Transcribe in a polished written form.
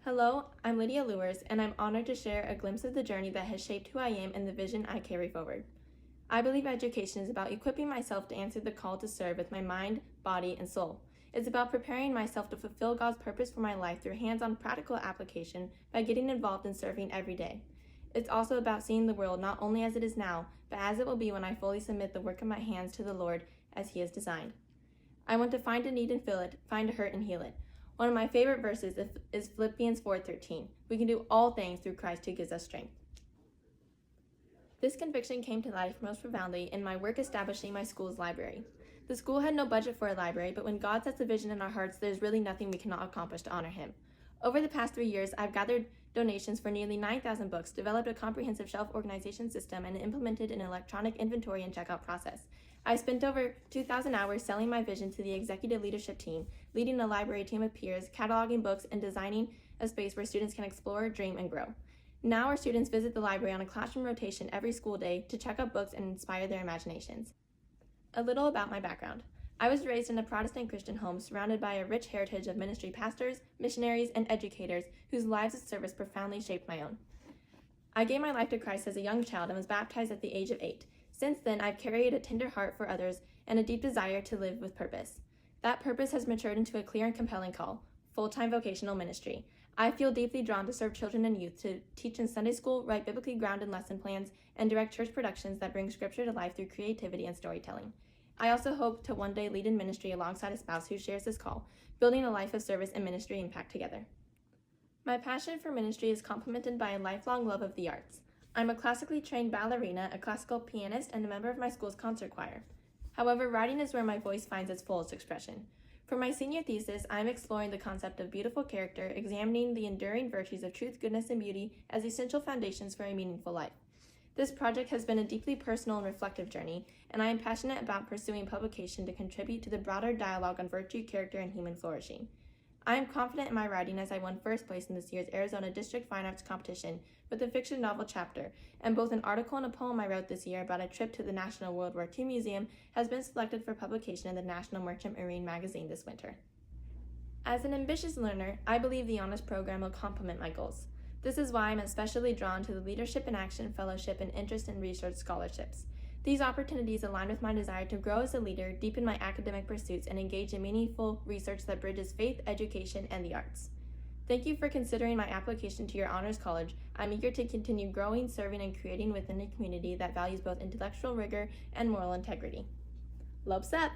Hello, I'm Lydia Lewers, and I'm honored to share a glimpse of the journey that has shaped who I am and the vision I carry forward. I believe education is about equipping myself to answer the call to serve with my mind, body, and soul. It's about preparing myself to fulfill God's purpose for my life through hands-on practical application by getting involved in serving every day. It's also about seeing the world not only as it is now, but as it will be when I fully submit the work of my hands to the Lord as He has designed. I want to find a need and fill it, find a hurt and heal it. One of my favorite verses is Philippians 4:13. We can do all things through Christ who gives us strength. This conviction came to life most profoundly in my work establishing my school's library. The school had no budget for a library, but when God sets a vision in our hearts, there's really nothing we cannot accomplish to honor Him. Over the past 3 years, I've gathered donations for nearly 9,000 books, developed a comprehensive shelf organization system, and implemented an electronic inventory and checkout process. I spent over 2,000 hours selling my vision to the executive leadership team, leading a library team of peers, cataloging books, and designing a space where students can explore, dream, and grow. Now our students visit the library on a classroom rotation every school day to check out books and inspire their imaginations. A little about my background. I was raised in a Protestant Christian home surrounded by a rich heritage of ministry pastors, missionaries, and educators whose lives of service profoundly shaped my own. I gave my life to Christ as a young child and was baptized at the age of 8. Since then, I've carried a tender heart for others and a deep desire to live with purpose. That purpose has matured into a clear and compelling call, full-time vocational ministry. I feel deeply drawn to serve children and youth, to teach in Sunday school, write biblically grounded lesson plans, and direct church productions that bring Scripture to life through creativity and storytelling. I also hope to one day lead in ministry alongside a spouse who shares this call, building a life of service and ministry impact together. My passion for ministry is complemented by a lifelong love of the arts. I'm a classically trained ballerina, a classical pianist, and a member of my school's concert choir. However, writing is where my voice finds its fullest expression. For my senior thesis, I'm exploring the concept of beautiful character, examining the enduring virtues of truth, goodness, and beauty as essential foundations for a meaningful life. This project has been a deeply personal and reflective journey, and I am passionate about pursuing publication to contribute to the broader dialogue on virtue, character, and human flourishing. I am confident in my writing as I won first place in this year's Arizona District Fine Arts Competition with a fiction novel chapter, and both an article and a poem I wrote this year about a trip to the National World War II Museum has been selected for publication in the National Merchant Marine magazine this winter. As an ambitious learner, I believe the Honors Program will complement my goals. This is why I'm especially drawn to the Leadership in Action Fellowship and Interest in Research Scholarships. These opportunities align with my desire to grow as a leader, deepen my academic pursuits, and engage in meaningful research that bridges faith, education, and the arts. Thank you for considering my application to your Honors College. I'm eager to continue growing, serving, and creating within a community that values both intellectual rigor and moral integrity. Lobes up!